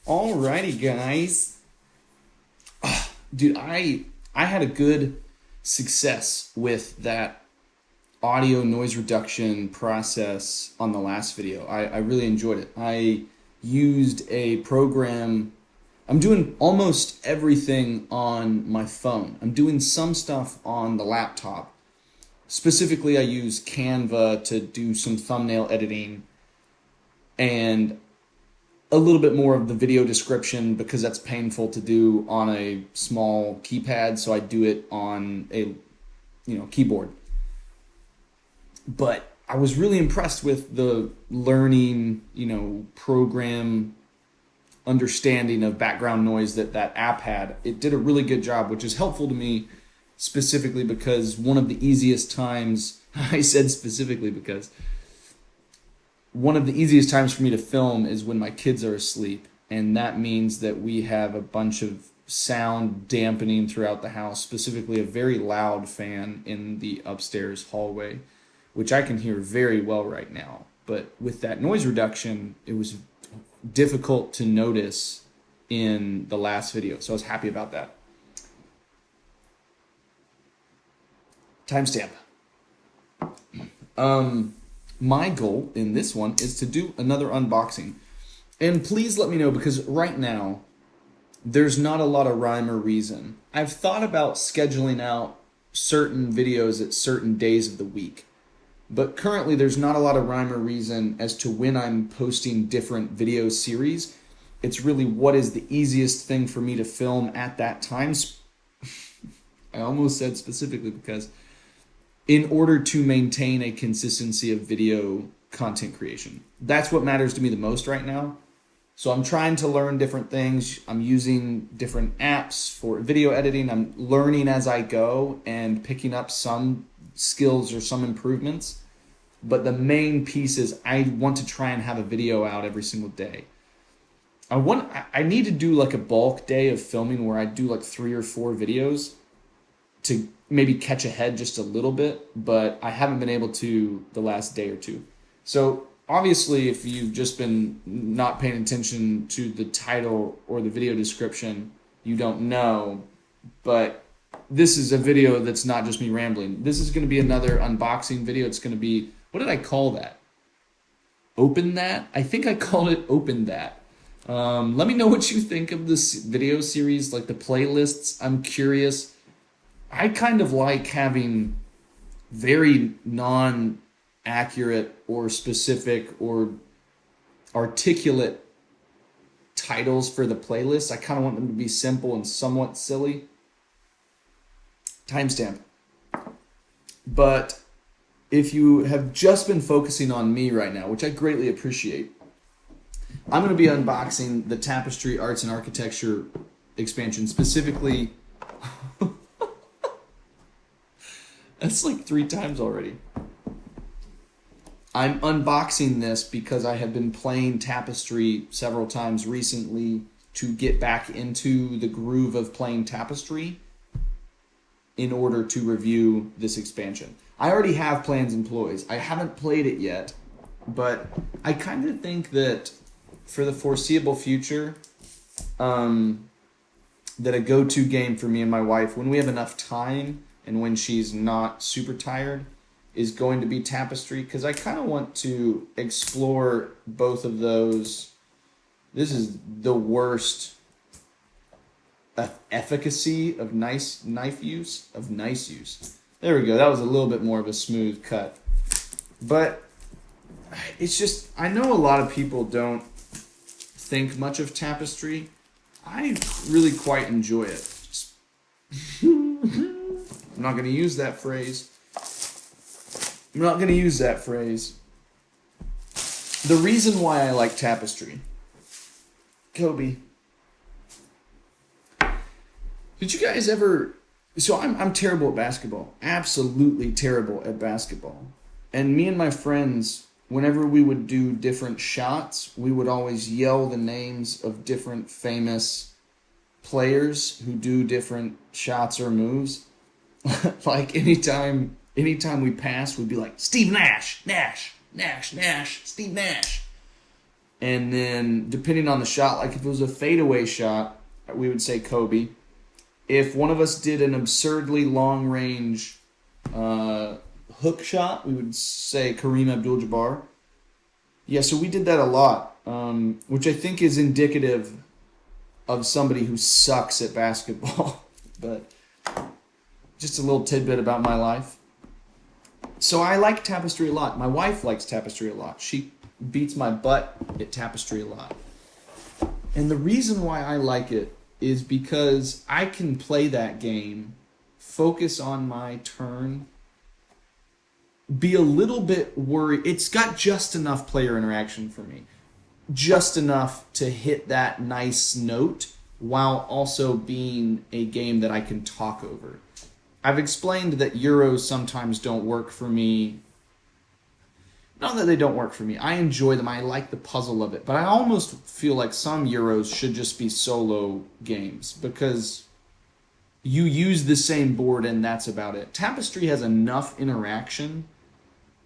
Alrighty, guys. Dude, I had a good success with that audio noise reduction process on the last video. I really enjoyed it. I used a program. I'm doing almost everything on my phone. I'm doing some stuff on the laptop. Specifically, I use Canva to do some thumbnail editing and a little bit more of the video description because that's painful to do on a small keypad, so I do it on a keyboard. But I was really impressed with the learning, program understanding of background noise that app had. It did a really good job, which is helpful to me specifically because one of the easiest times, I said specifically because one of the easiest times for me to film is when my kids are asleep. And that means that we have a bunch of sound dampening throughout the house, specifically a very loud fan in the upstairs hallway, which I can hear very well right now. But with that noise reduction, it was difficult to notice in the last video. So I was happy about that. Timestamp. My goal in this one is to do another unboxing. And please let me know, because right now, there's not a lot of rhyme or reason. I've thought about scheduling out certain videos at certain days of the week. But currently, there's not a lot of rhyme or reason as to when I'm posting different video series. It's really what is the easiest thing for me to film at that time. I almost said specifically because in order to maintain a consistency of video content creation. That's what matters to me the most right now. So I'm trying to learn different things. I'm using different apps for video editing. I'm learning as I go and picking up some skills or some improvements. But the main piece is I want to try and have a video out every single day. I need to do like a bulk day of filming where I do like 3 or 4 videos to maybe catch ahead just a little bit, but I haven't been able to the last day or two. So obviously, if you've just been not paying attention to the title or the video description, you don't know, but this is a video that's not just me rambling. This is going to be another unboxing video. It's going to be, what did I call that? Open That? I think I called it Open That. Let me know what you think of this video series, like the playlists. I'm curious. I kind of like having very non-accurate or specific or articulate titles for the playlist. I kind of want them to be simple and somewhat silly. Timestamp. But if you have just been focusing on me right now, which I greatly appreciate, I'm going to be unboxing the Tapestry Arts and Architecture expansion, specifically. That's like 3 times already. I'm unboxing this because I have been playing Tapestry several times recently to get back into the groove of playing Tapestry in order to review this expansion. I already have Plans and Ploys. I haven't played it yet, but I kind of think that for the foreseeable future, that a go-to game for me and my wife, when we have enough time and when she's not super tired, is going to be Tapestry, because I kind of want to explore both of those. This is the worst efficacy of nice use. There we go. That was a little bit more of a smooth cut. But it's just, I know a lot of people don't think much of Tapestry. I really quite enjoy it. I'm not going to use that phrase. The reason why I like Tapestry. Kobe. Did you guys ever... So I'm terrible at basketball. Absolutely terrible at basketball. And me and my friends, whenever we would do different shots, we would always yell the names of different famous players who do different shots or moves. Like anytime we passed, we'd be like, Steve Nash, Steve Nash. And then depending on the shot, like if it was a fadeaway shot, we would say Kobe. If one of us did an absurdly long range hook shot, we would say Kareem Abdul-Jabbar. Yeah, so we did that a lot, which I think is indicative of somebody who sucks at basketball. But just a little tidbit about my life. So I like Tapestry a lot. My wife likes Tapestry a lot. She beats my butt at Tapestry a lot. And the reason why I like it is because I can play that game, focus on my turn, be a little bit worried. It's got just enough player interaction for me. Just enough to hit that nice note while also being a game that I can talk over. I've explained that Euros sometimes don't work for me. Not that they don't work for me. I enjoy them. I like the puzzle of it. But I almost feel like some Euros should just be solo games because you use the same board and that's about it. Tapestry has enough interaction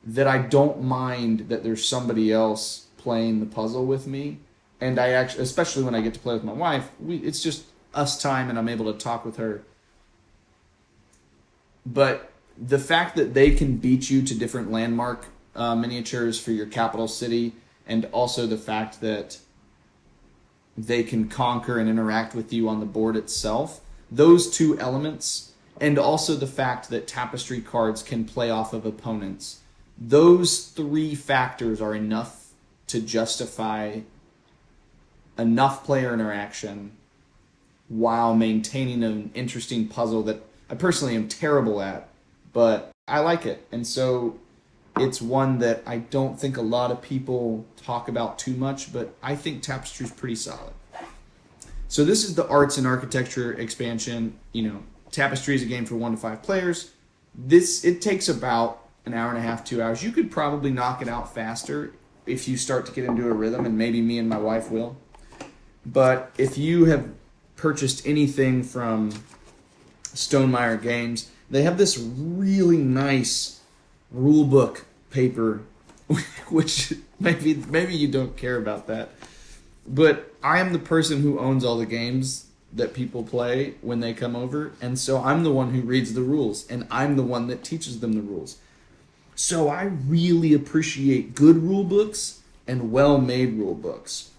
that I don't mind that there's somebody else playing the puzzle with me. And I actually, especially when I get to play with my wife, it's just us time and I'm able to talk with her. But the fact that they can beat you to different landmark miniatures for your capital city, and also the fact that they can conquer and interact with you on the board itself, those two elements, and also the fact that Tapestry cards can play off of opponents, those three factors are enough to justify enough player interaction while maintaining an interesting puzzle that I personally am terrible at, but I like it. And so it's one that I don't think a lot of people talk about too much, but I think Tapestry is pretty solid. So this is the Arts and Architecture expansion. Tapestry is a game for 1 to 5 players. It takes about an hour and a half, 2 hours. You could probably knock it out faster if you start to get into a rhythm, and maybe me and my wife will. But if you have purchased anything from Stegmaier Games, they have this really nice rulebook paper, which maybe you don't care about that. But I am the person who owns all the games that people play when they come over, and so I'm the one who reads the rules, and I'm the one that teaches them the rules. So I really appreciate good rule books and well-made rule books.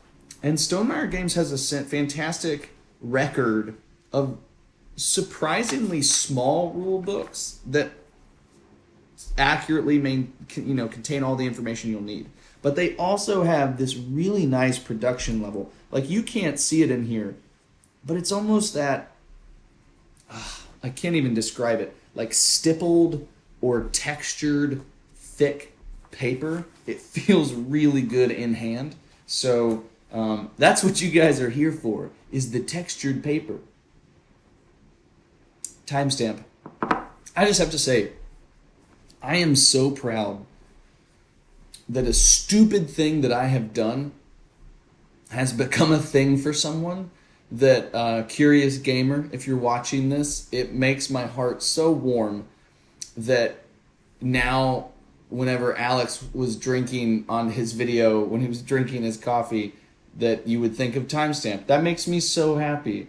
And Stegmaier Games has a fantastic record of surprisingly small rule books that accurately contain all the information you'll need. But they also have this really nice production level. Like, you can't see it in here, but it's almost that, I can't even describe it, like stippled or textured thick paper. It feels really good in hand. So that's what you guys are here for, is the textured paper. Timestamp. I just have to say, I am so proud that a stupid thing that I have done has become a thing for someone. That Curious Gamer, if you're watching this, it makes my heart so warm that now whenever Alex was drinking on his video, when he was drinking his coffee, that you would think of Timestamp. That makes me so happy.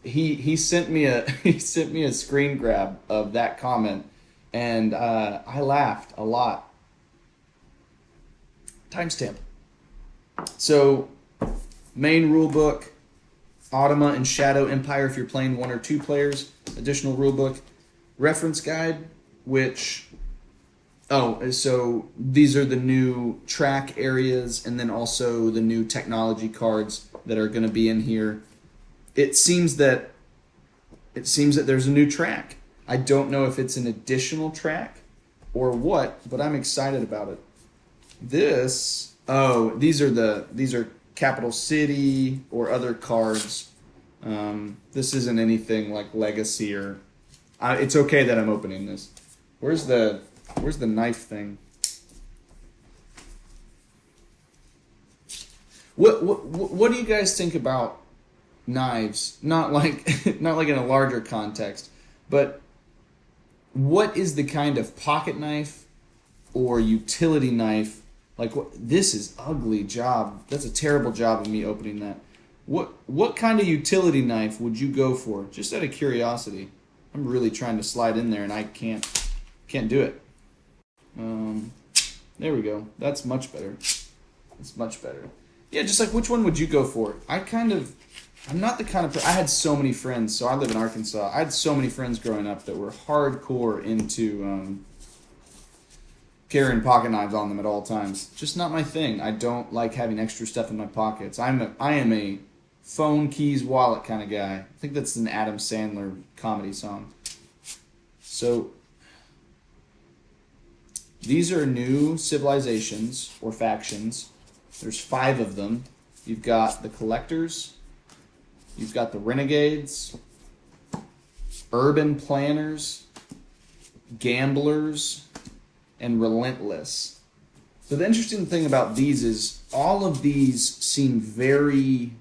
He sent me a screen grab of that comment, and I laughed a lot. Timestamp. So, main rulebook, Automa and Shadow Empire if you're playing 1 or 2 players. Additional rulebook, reference guide, so these are the new track areas, and then also the new technology cards that are going to be in here. It seems that there's a new track. I don't know if it's an additional track or what, but I'm excited about it. These are Capital City or other cards. This isn't anything like Legacy or. It's okay that I'm opening this. Where's the knife thing? What do you guys think about knives? Not like in a larger context, but what is the kind of pocket knife or utility knife Like, this is ugly job. That's a terrible job of me opening that. What kind of utility knife would you go for? Just out of curiosity. I'm really trying to slide in there and I can't do it. There we go. That's much better. It's much better. Yeah, just like, which one would you go for? I'm not the kind of I had so many friends. So I live in Arkansas. I had so many friends growing up that were hardcore into carrying pocket knives on them at all times. Just not my thing. I don't like having extra stuff in my pockets. I am a phone, keys, wallet kind of guy. I think that's an Adam Sandler comedy song. So these are new civilizations or factions. There's 5 of them. You've got the collectors. You've got the renegades, urban planners, gamblers, and relentless. So the interesting thing about these is all of these seem very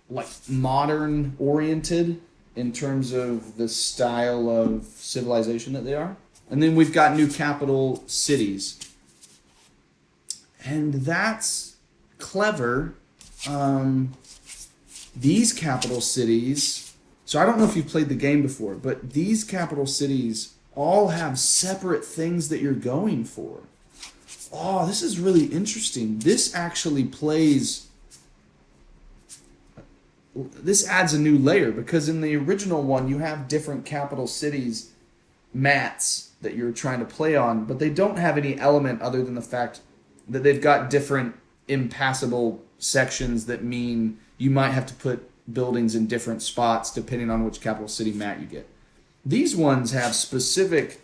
like modern oriented in terms of the style of civilization that they are. And then we've got new capital cities. And that's clever. These capital cities, so I don't know if you've played the game before, but these capital cities all have separate things that you're going for. Oh, this is really interesting. This actually this adds a new layer, because in the original one you have different capital cities mats that you're trying to play on, but they don't have any element other than the fact that they've got different impassable sections that mean you might have to put buildings in different spots depending on which capital city mat you get. These ones have specific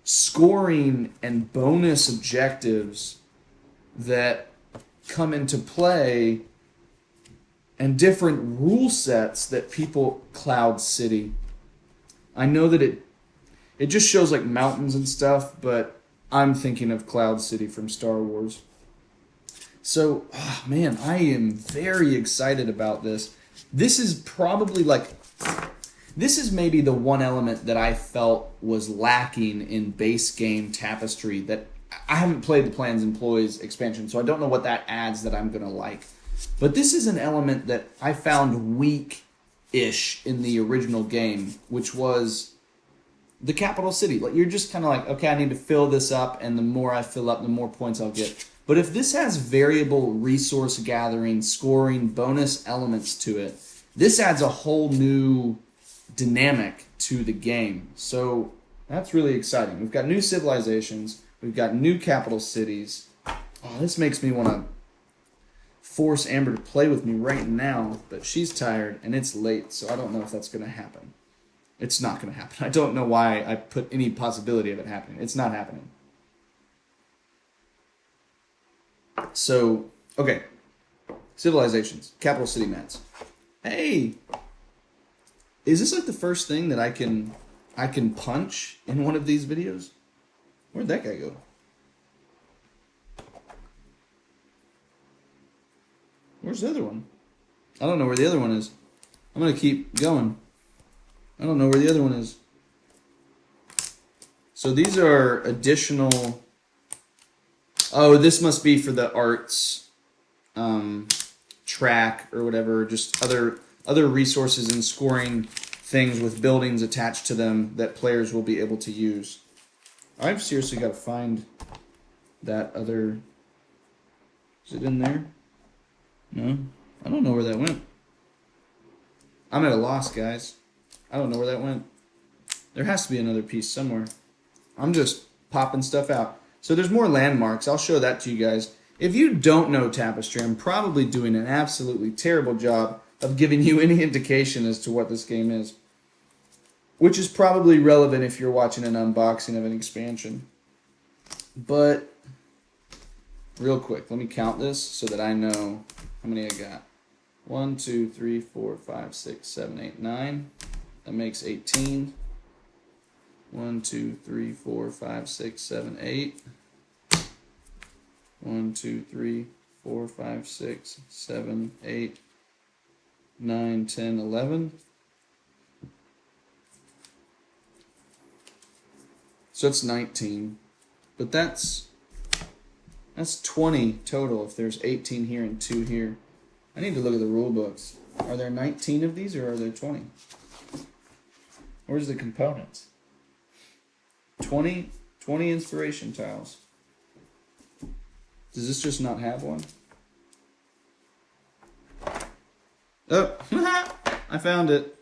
scoring and bonus objectives that come into play, and different rule sets that people Cloud City. I know that it just shows like mountains and stuff, but I'm thinking of Cloud City from Star Wars. So, oh man, I am very excited about this. This is probably this is maybe the one element that I felt was lacking in base game Tapestry, that I haven't played the Plans Employees expansion, so I don't know what that adds that I'm going to like. But this is an element that I found weak-ish in the original game, which was the capital city. Like, you're just kind of like, okay, I need to fill this up, and the more I fill up, the more points I'll get. But if this has variable resource gathering, scoring, bonus elements to it, this adds a whole new dynamic to the game. So that's really exciting. We've got new civilizations. We've got new capital cities. Oh, this makes me want to force Amber to play with me right now, but she's tired and it's late, so I don't know if that's going to happen. It's not going to happen. I don't know why I put any possibility of it happening. It's not happening. So, okay. Civilizations. Capital city mats. Hey! Is this like the first thing that I can punch in one of these videos? Where'd that guy go? Where's the other one? I don't know where the other one is. I'm going to keep going. I don't know where the other one is. So these are additional... Oh, this must be for the arts track or whatever. Just other resources and scoring things with buildings attached to them that players will be able to use. I've seriously got to find that other... Is it in there? No? I don't know where that went. I'm at a loss, guys. I don't know where that went. There has to be another piece somewhere. I'm just popping stuff out. So there's more landmarks. I'll show that to you guys. If you don't know Tapestry, I'm probably doing an absolutely terrible job of giving you any indication as to what this game is, which is probably relevant if you're watching an unboxing of an expansion. But real quick, let me count this so that I know how many I got. 1, 2, 3, 4, 5, 6, 7, 8, 9. That makes 18. 1, 2, 3, 4, 5, 6, 7, 8. 1, 2, 3, 4, 5, 6, 7, 8, 9, 10, 11. So it's 19. But that's 20 total if there's 18 here and 2 here. I need to look at the rule books. Are there 19 of these or are there 20? Where's the components? 20 inspiration tiles. Does this just not have one? Oh, I found it.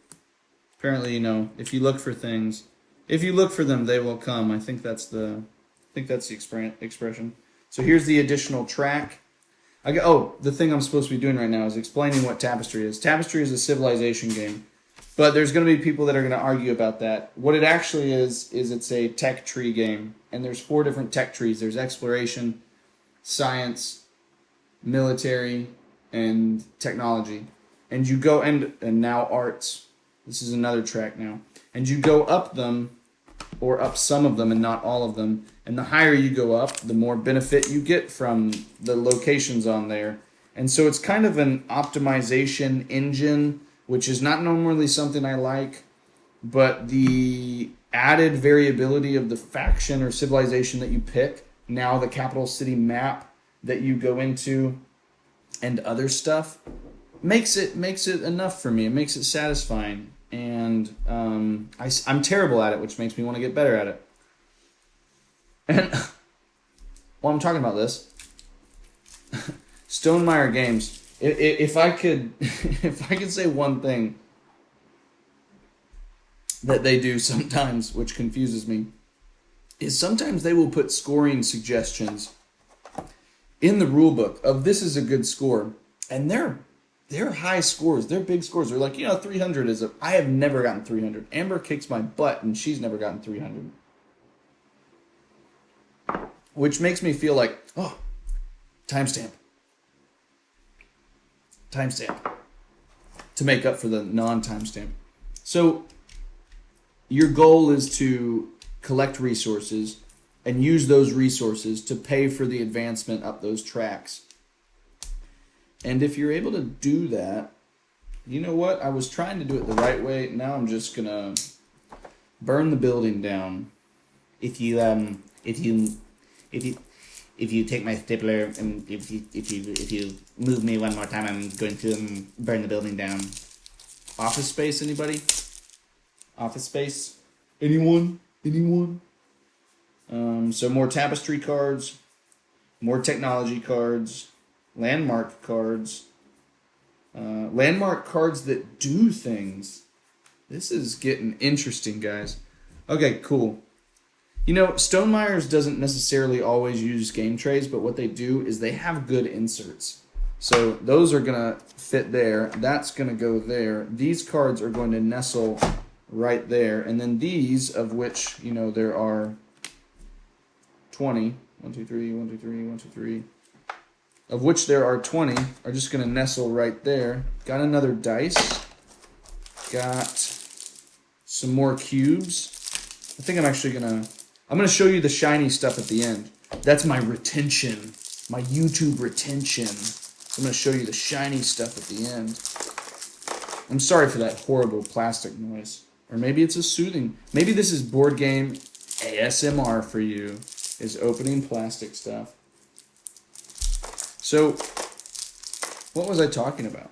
Apparently, if you look for things, if you look for them, they will come. I think that's the expression. So here's the additional track. The thing I'm supposed to be doing right now is explaining what Tapestry is. Tapestry is a civilization game, but there's going to be people that are going to argue about that. What it actually is it's a tech tree game, and there's 4 different tech trees. There's exploration, science, military, and technology. And you go, and now arts. This is another track now. And you go up them, or up some of them and not all of them. And the higher you go up, the more benefit you get from the locations on there. And so it's kind of an optimization engine, which is not normally something I like, but the added variability of the faction or civilization that you pick, now the capital city map that you go into, and other stuff, makes it enough for me. It makes it satisfying. And I'm terrible at it, which makes me want to get better at it. And while I'm talking about this, Stegmaier games. If I could say one thing that they do sometimes, which confuses me, is sometimes they will put scoring suggestions in the rule book of this is a good score, and they're high scores. They're big scores. They're like, 300 is I have never gotten 300. Amber kicks my butt, and she's never gotten 300. Which makes me feel like, timestamp. To make up for the non-timestamp. So, your goal is to collect resources and use those resources to pay for the advancement up those tracks. And if you're able to do that, you know what? I was trying to do it the right way. Now I'm just gonna burn the building down. If you take my stapler and if you move me one more time, I'm going to burn the building down. Office space, anybody? Office space? Anyone? So more tapestry cards, more technology cards, landmark cards, landmark cards that do things. This is getting interesting, guys. Okay, cool. Stegmaier's doesn't necessarily always use game trays, but what they do is they have good inserts. So those are going to fit there. That's going to go there. These cards are going to nestle right there. And then these, of which, there are 20. 1, 2, 3, 1, 2, 3, 1, 2, 3. Of which there are 20, are just going to nestle right there. Got another dice. Got some more cubes. I think I'm actually going to show you the shiny stuff at the end. That's my retention. My YouTube retention. I'm going to show you the shiny stuff at the end. I'm sorry for that horrible plastic noise. Or maybe it's a soothing. Maybe this is board game ASMR for you, is opening plastic stuff. So, what was I talking about?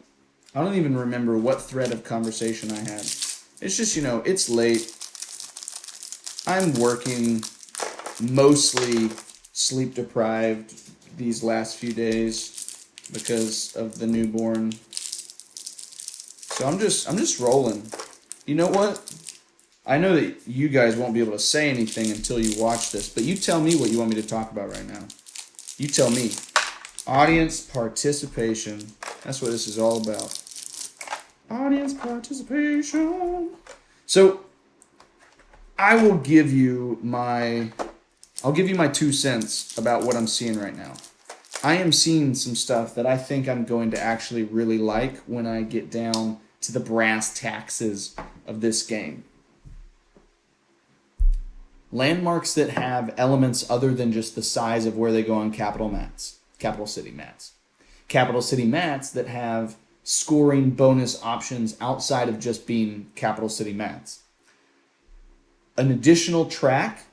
I don't even remember what thread of conversation I had. It's just, it's late. I'm working, mostly sleep deprived these last few days because of the newborn. So I'm just rolling. You know what? I know that you guys won't be able to say anything until you watch this, but you tell me what you want me to talk about right now. You tell me. Audience participation. That's what this is all about. Audience participation. So, I will give you my 2 cents about what I'm seeing right now. I am seeing some stuff that I think I'm going to actually really like when I get down to the brass taxes of this game. Landmarks that have elements other than just the size of where they go on capital city mats. Capital city mats that have scoring bonus options outside of just being capital city mats. An additional track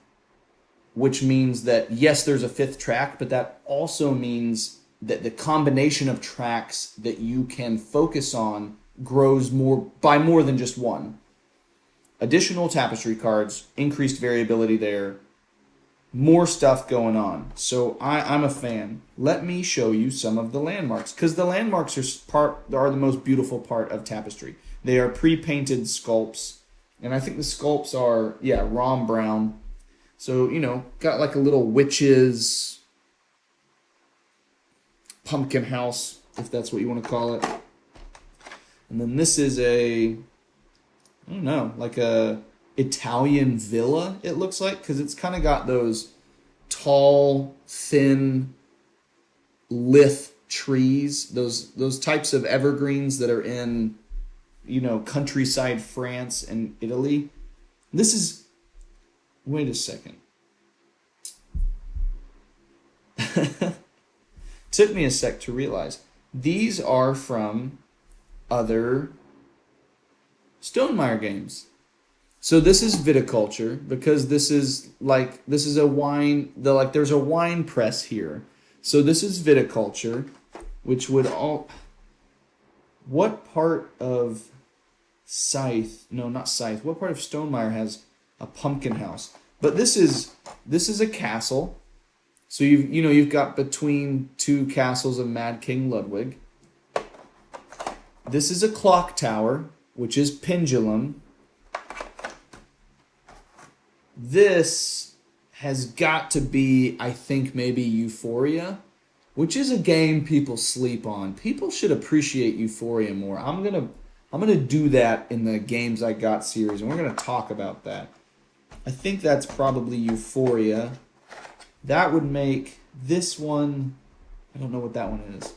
which means that, yes, there's a fifth track, but that also means that the combination of tracks that you can focus on grows more than just one. Additional tapestry cards, increased variability there, more stuff going on. So I'm a fan. Let me show you some of the landmarks, because the landmarks are the most beautiful part of Tapestry. They are pre-painted sculpts, and I think the sculpts are, Rom Brown. So, got like a little witch's pumpkin house, if that's what you want to call it. And then this is like a Italian villa, it looks like, because it's kind of got those tall, thin, lithe trees, those types of evergreens that are in, countryside France and Italy. This is, wait a second. Took me a sec to realize these are from other Stegmaier games. So this is viticulture, because this is a wine, there's a wine press here. So this is viticulture, which would what part of what part of Stegmaier has a pumpkin house? But this is a castle. So you've got between two castles of Mad King Ludwig. This is a clock tower, which is pendulum. This has got to be, I think, maybe Euphoria, which is a game people sleep on. People should appreciate Euphoria more. I'm gonna do that in the Games I Got series, and we're gonna talk about that. I think that's probably Euphoria. That would make this one, I don't know what that one is.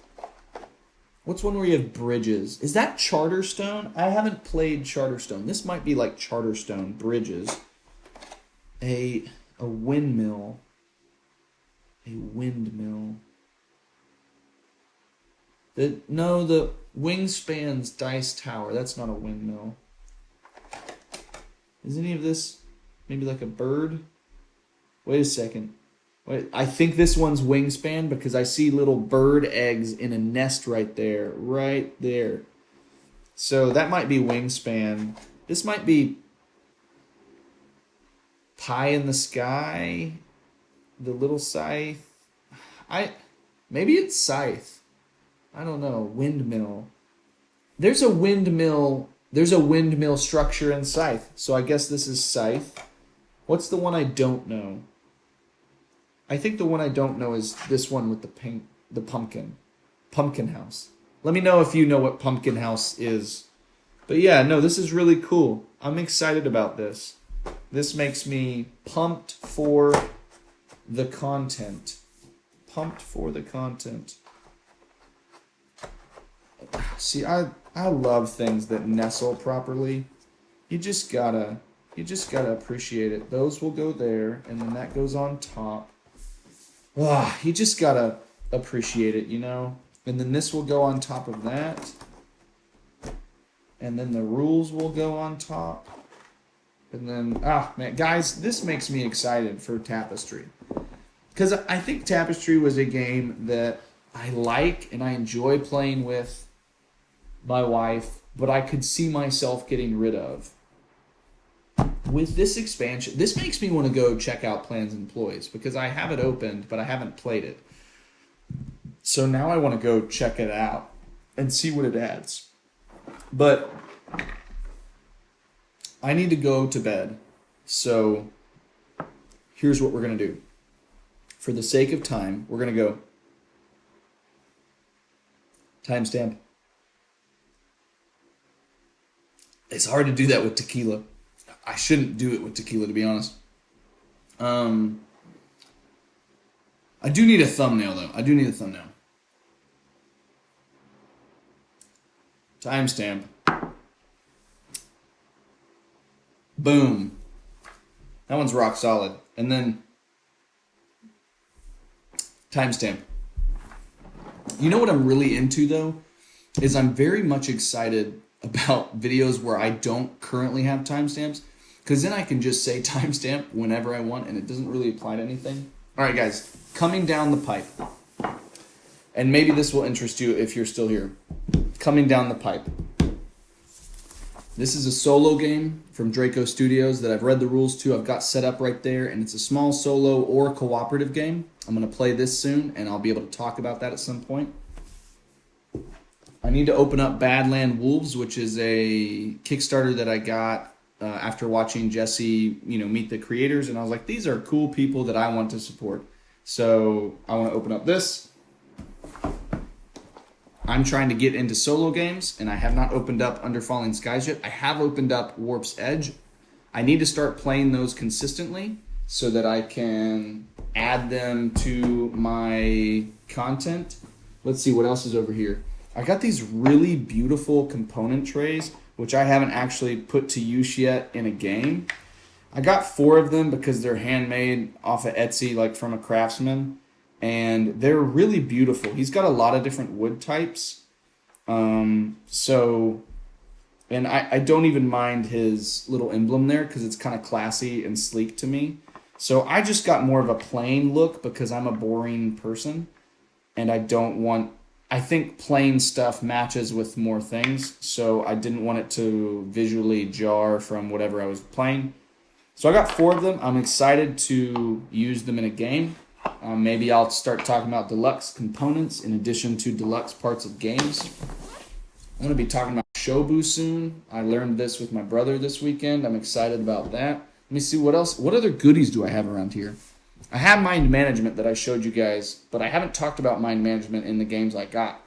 What's one where you have bridges? Is that Charterstone? I haven't played Charterstone. This might be like Charterstone, bridges. A windmill. A windmill. The Wingspan's Dice Tower. That's not a windmill. Is any of this maybe like a bird? Wait a second. Wait, I think this one's Wingspan, because I see little bird eggs in a nest right there. Right there. So that might be Wingspan. This might be Pie in the Sky. The Little Scythe. Maybe it's Scythe. I don't know. Windmill. There's a windmill structure in Scythe. So I guess this is Scythe. What's the one I don't know? I think the one I don't know is this one with the pumpkin. Pumpkin House. Let me know if you know what Pumpkin House is. But yeah, no, this is really cool. I'm excited about this. This makes me pumped for the content. Pumped for the content. See, I love things that nestle properly. You just gotta appreciate it. Those will go there, and then that goes on top. You just gotta appreciate it, And then this will go on top of that. And then the rules will go on top. And then, man, guys, this makes me excited for Tapestry. Because I think Tapestry was a game that I like and I enjoy playing with my wife, but I could see myself getting rid of. With this expansion, this makes me want to go check out Plans and Ploys, because I have it opened, but I haven't played it. So now I want to go check it out and see what it adds. But I need to go to bed. So here's what we're going to do. For the sake of time, we're going to go timestamp. It's hard to do that with tequila. I shouldn't do it with tequila, to be honest. I do need a thumbnail, though. Timestamp. Boom. That one's rock solid. And then timestamp. You know what I'm really into, though? Is I'm very much excited about videos where I don't currently have timestamps. because then I can just say timestamp whenever I want, and it doesn't really apply to anything. All right, guys, coming down the pipe, and maybe this will interest you if you're still here. Coming down the pipe. This is a solo game from Draco Studios that I've read the rules to. I've got set up right there, and it's a small solo or cooperative game. I'm going to play this soon, and I'll be able to talk about that at some point. I need to open up Badland Wolves, which is a Kickstarter that I got after watching Jesse, meet the creators, and I was like, these are cool people that I want to support. So I want to open up this. I'm trying to get into solo games, and I have not opened up Under Falling Skies yet. I have opened up Warp's Edge. I need to start playing those consistently so that I can add them to my content. Let's see what else is over here. I got these really beautiful component trays, which I haven't actually put to use yet in a game. I got 4 of them because they're handmade off of Etsy, like from a craftsman. And they're really beautiful. He's got a lot of different wood types. And I don't even mind his little emblem there because it's kind of classy and sleek to me. So I just got more of a plain look because I'm a boring person. And I think plain stuff matches with more things. So I didn't want it to visually jar from whatever I was playing. So I got 4 of them. I'm excited to use them in a game. Maybe I'll start talking about deluxe components in addition to deluxe parts of games. I'm going to be talking about Shobu soon. I learned this with my brother this weekend. I'm excited about that. Let me see what else. What other goodies do I have around here? I have mind management that I showed you guys, but I haven't talked about mind management in the games I got.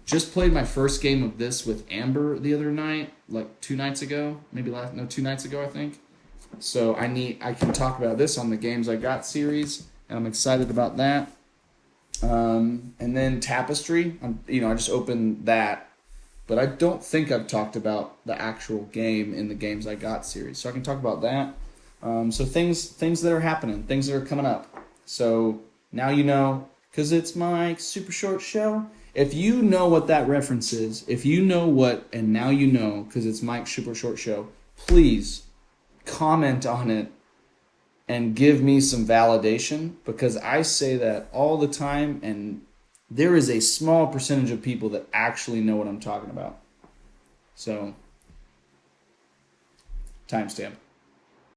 Just played my first game of this with Amber the other night, like 2 nights ago. 2 nights ago, I think. So I can talk about this on the Games I Got series. And I'm excited about that. And then Tapestry, I just opened that. But I don't think I've talked about the actual game in the Games I Got series. So I can talk about that. So things that are happening, things that are coming up. So now you know, because it's my super short show. If you know what that reference is, if you know what, and now you know, because it's Mike's super short show, please comment on it and give me some validation, because I say that all the time, and there is a small percentage of people that actually know what I'm talking about. So, timestamp.